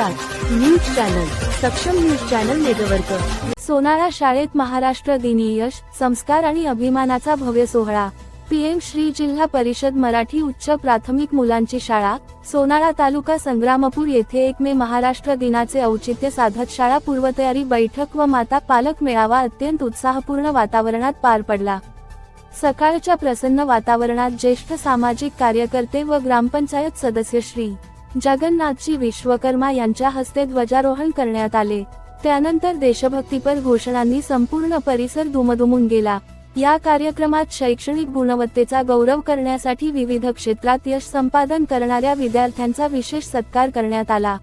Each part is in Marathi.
नमस्कार. न्यूज चॅनल सक्षम न्यूज चॅनल नेटवर्क. सोनाळा शाळेत महाराष्ट्र दिनी यश, संस्कार आणि अभिमानाचा भव्य सोहळा. पीएम श्री जिल्हा परिषद मराठी उच्च प्राथमिक मुलांची शाळा, सोनाळा तालुका संग्रामपूर येथे 1 मे महाराष्ट्र दिनाचे औचित्य साधत शाळा पूर्वतयारी बैठक व माता पालक मेळावा अत्यंत उत्साहपूर्ण वातावरणात पार पडला. सकाळच्या प्रसन्न वातावरणात ज्येष्ठ सामाजिक कार्यकर्ते व ग्रामपंचायत सदस्य श्री जगन्नाथजी विश्वकर्मा यांच्या हस्ते ध्वजारोहण करण्यात आले. त्यानंतर देशभक्तीपर घोषणांनी संपूर्ण परिसर दुमदुमून गेला. या कार्यक्रमात शैक्षणिक गुणवत्तेचा गौरव करण्यासाठी विविध क्षेत्रात यश संपादन करणाऱ्या विद्यार्थ्यांचा विशेष सत्कार करण्यात आला.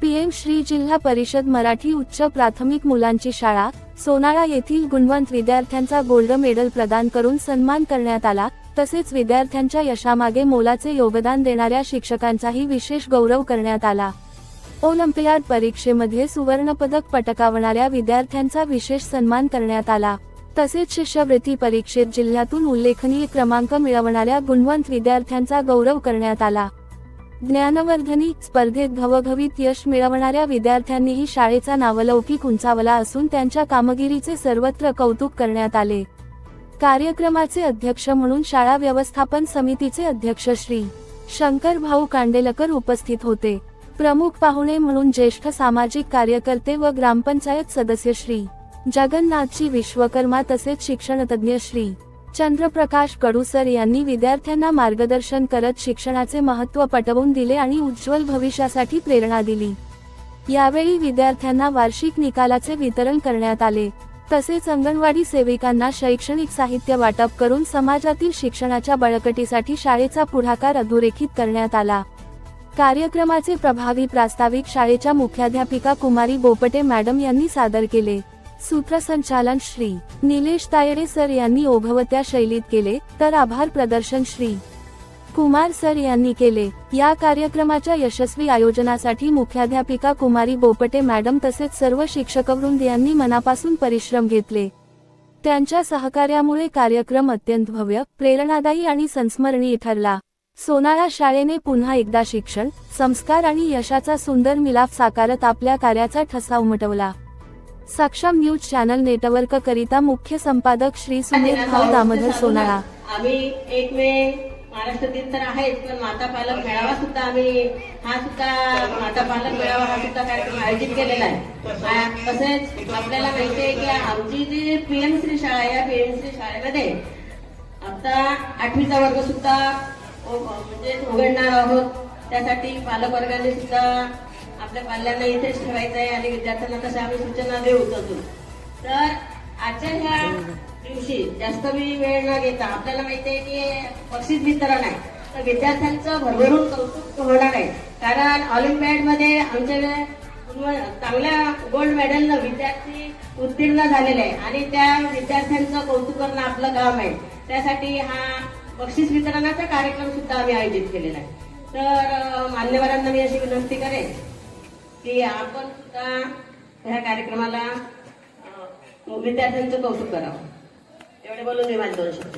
पीएम श्री जिल्हा परिषद मराठी उच्च प्राथमिक मुलांची शाळा, सोनाळा येथील गुणवंत विद्यार्थ्यांचा गोल्ड मेडल प्रदान करून सन्मान करण्यात आला. तसेच विद्यार्थ्यांच्या यशामागे मोलाचे योगदान देणाऱ्या शिक्षकांचाही विशेष गौरव करण्यात आला. ऑलिम्पियाड परीक्षेमध्ये सुवर्णपदक पटकावणाऱ्या विद्यार्थ्यांचा विशेष सन्मान करण्यात आला. तसेच शिष्यवृत्ती परीक्षेत जिल्ह्यातून उल्लेखनीय क्रमांक मिळवणाऱ्या गुणवंत विद्यार्थ्यांचा गौरव करण्यात आला. ज्ञानवर्धनी स्पर्धेत घवघवीत यश मिळवणाऱ्या विद्यार्थ्यांनीही शाळेचा नावलौकिक उंचावला असून त्यांच्या कामगिरीचे सर्वत्र कौतुक करण्यात आले. कार्यक्रमाचे अध्यक्ष म्हणून शाळा व्यवस्थापन समितीचे अध्यक्ष श्री शंकर भाऊ कांडेलकर उपस्थित होते. प्रमुख पाहुणे म्हणून ज्येष्ठ सामाजिक कार्यकर्ते व ग्रामपंचायत सदस्य श्री जगन्नाथजी विश्वकर्मा तसेच शिक्षणतज्ञ श्री चंद्रप्रकाश कडू सर यांनी विद्यार्थ्यांना मार्गदर्शन करत शिक्षणाचे महत्त्व पटवून दिले आणि उज्ज्वल भविष्यासाठी प्रेरणा दिली. यावेळी विद्यार्थ्यांना वार्षिक निकालाचे वितरण करण्यात आले. तसेच अंगणवाडी सेविकांना शैक्षणिक साहित्य वाटप करून समाजातील शिक्षणाच्या बळकटीसाठी शाळेचा पुढाकार अधोरेखित करण्यात आला. कार्यक्रमाचे प्रभावी प्रास्ताविक शाळेच्या मुख्याध्यापिका कुमारी बोपटे मॅडम यांनी सादर केले. सूत्रसंचालन श्री निलेश तायडे सर यांनी ओघवत्या शैलीत केले, तर आभार प्रदर्शन श्री कुमार सर यांनी केले. या कार्यक्रमाच्या यशस्वी आयोजनासाठी मुख्याध्यापिका कुमारी बोपटे मॅडम तसेच सर्व शिक्षकवृंद यांनी मनापासून परिश्रम घेतले. त्यांच्या सहकार्यामुळे कार्यक्रम अत्यंत भव्य, प्रेरणादायी आणि संस्मरणीय ठरला. सोनाळा शाळेने पुन्हा एकदा शिक्षण, संस्कार आणि यशाचा सुंदर मिलाफ साकारत आपल्या कार्याचा ठसा उमटवला. सक्षम न्यूज चॅनल नेटवर्क करिता मुख्य संपादक श्री सुनील भाऊ दामोदर, सोनाळा. आम्ही 1 मे महाराष्ट्र दिन तर आहेच, पण माता पालक मेळावा सुद्धा आम्ही माता पालक मेळावा हा सुद्धा कार्यक्रम आयोजित केलेला आहे. तसेच आपल्याला माहिती आहे की आमची जी पीएमश्री शाळा आहे, या पीएमश्री शाळेमध्ये आता 8वीचा वर्ग सुद्धा म्हणजे उघडणार आहोत. त्यासाठी पालक वर्गाने सुद्धा आपल्या पाल्यांना इथेच ठेवायचं आहे आणि विद्यार्थ्यांना तशा आम्ही सूचना देऊच अजून. तर आजच्या ह्या दिवशी जास्त वेळ न घेता आपल्याला माहिती आहे की बक्षीस वितरण आहे, तर विद्यार्थ्यांचं भरभरून कौतुक होणार आहे. कारण ऑलिम्पियाड मध्ये आमच्या चांगल्या गोल्ड मेडलनं विद्यार्थी उत्तीर्ण झालेले आहे आणि त्या विद्यार्थ्यांचं कौतुक करणं आपलं काम आहे. त्यासाठी हा बक्षीस वितरणाचा कार्यक्रम सुद्धा आम्ही आयोजित केलेला आहे. तर मान्यवरांना मी अशी विनंती करेन की आपण सुद्धा ह्या कार्यक्रमाला विद्यार्थ्यांचं कौतुक करावं. एवढे बोलून मी माझे 2 शब्द